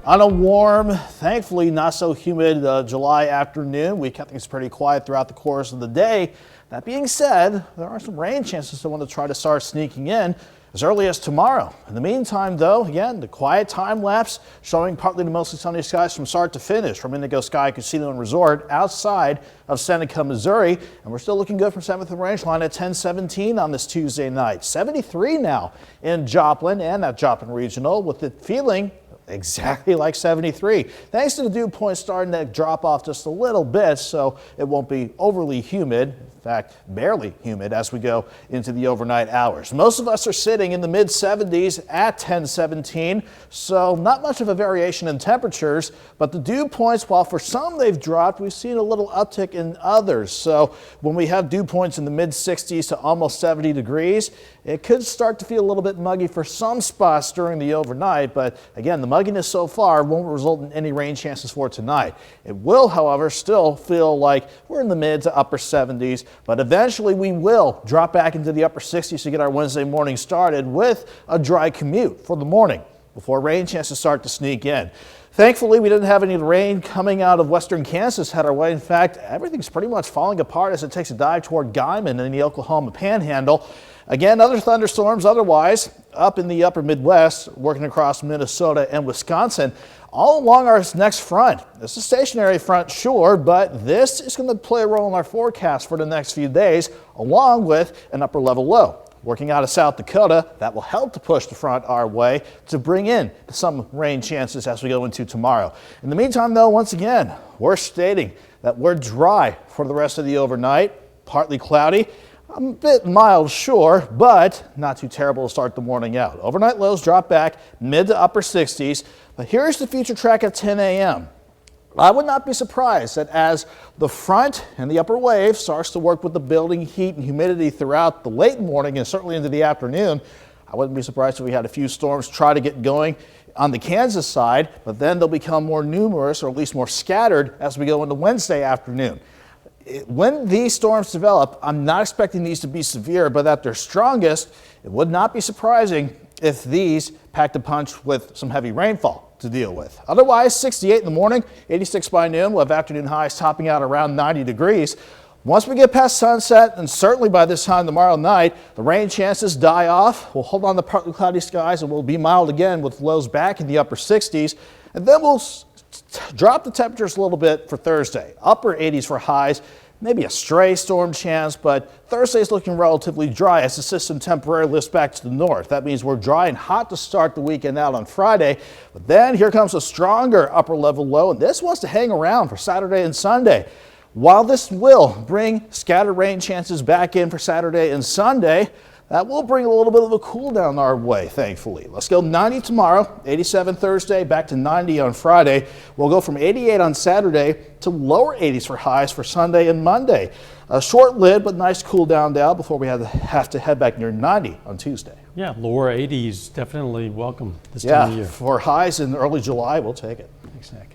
On a warm, thankfully not so humid July afternoon, we kept things pretty quiet throughout the course of the day. That being said, there are some rain chances that want to try to start sneaking in as early as tomorrow. In the meantime, though, again, the quiet time lapse showing partly to mostly sunny skies from start to finish from Indigo Sky Casino and Resort outside of Seneca, Missouri. And we're still looking good from 7th and Range Line at 1017 on this Tuesday night. 73 now in Joplin and at Joplin Regional, with it feeling exactly like 73. Thanks to the dew point starting to drop off just a little bit, so it won't be overly humid. In fact, barely humid as we go into the overnight hours. Most of us are sitting in the mid 70s at 1017, so not much of a variation in temperatures, but the dew points, while for some they've dropped, we've seen a little uptick in others. So when we have dew points in the mid 60s to almost 70 degrees, it could start to feel a little bit muggy for some spots during the overnight, but again, the mugginess so far won't result in any rain chances for tonight. It will, however, still feel like we're in the mid to upper 70s, but eventually we will drop back into the upper 60s to get our Wednesday morning started with a dry commute for the morning before rain chances start to sneak in. Thankfully, we didn't have any rain coming out of western Kansas head our way. In fact, everything's pretty much falling apart as it takes a dive toward Guymon in the Oklahoma Panhandle. Again, other thunderstorms otherwise up in the upper Midwest, working across Minnesota and Wisconsin, all along our next front. This is a stationary front, sure, but this is going to play a role in our forecast for the next few days, along with an upper level low. Working out of South Dakota, that will help to push the front our way to bring in some rain chances as we go into tomorrow. In the meantime, though, once again, we're stating that we're dry for the rest of the overnight, partly cloudy. A bit mild, sure, but not too terrible to start the morning out. Overnight lows drop back mid to upper 60s, but here's the future track at 10 a.m. I would not be surprised that as the front and the upper wave starts to work with the building heat and humidity throughout the late morning and certainly into the afternoon, I wouldn't be surprised if we had a few storms try to get going on the Kansas side, but then they'll become more numerous or at least more scattered as we go into Wednesday afternoon. When these storms develop, I'm not expecting these to be severe, but at their strongest, it would not be surprising if these packed a punch with some heavy rainfall to deal with. Otherwise, 68 in the morning, 86 by noon. We'll have afternoon highs topping out around 90 degrees. Once we get past sunset, and certainly by this time tomorrow night, the rain chances die off. We'll hold on to partly cloudy skies and we'll be mild again with lows back in the upper 60s. And then we'll drop the temperatures a little bit for Thursday. Upper 80s for highs, maybe a stray storm chance, but Thursday is looking relatively dry as the system temporarily lifts back to the north. That means we're dry and hot to start the weekend out on Friday, but then here comes a stronger upper level low, and this wants to hang around for Saturday and Sunday. While this will bring scattered rain chances back in for Saturday and Sunday, that will bring a little bit of a cool down our way, thankfully. Let's go 90 tomorrow, 87 Thursday, back to 90 on Friday. We'll go from 88 on Saturday to lower 80s for highs for Sunday and Monday. A short lived but nice cool down before we have to head back near 90 on Tuesday. Yeah, lower 80s definitely welcome this time of year. For highs in early July, we'll take it. Thanks, Nick.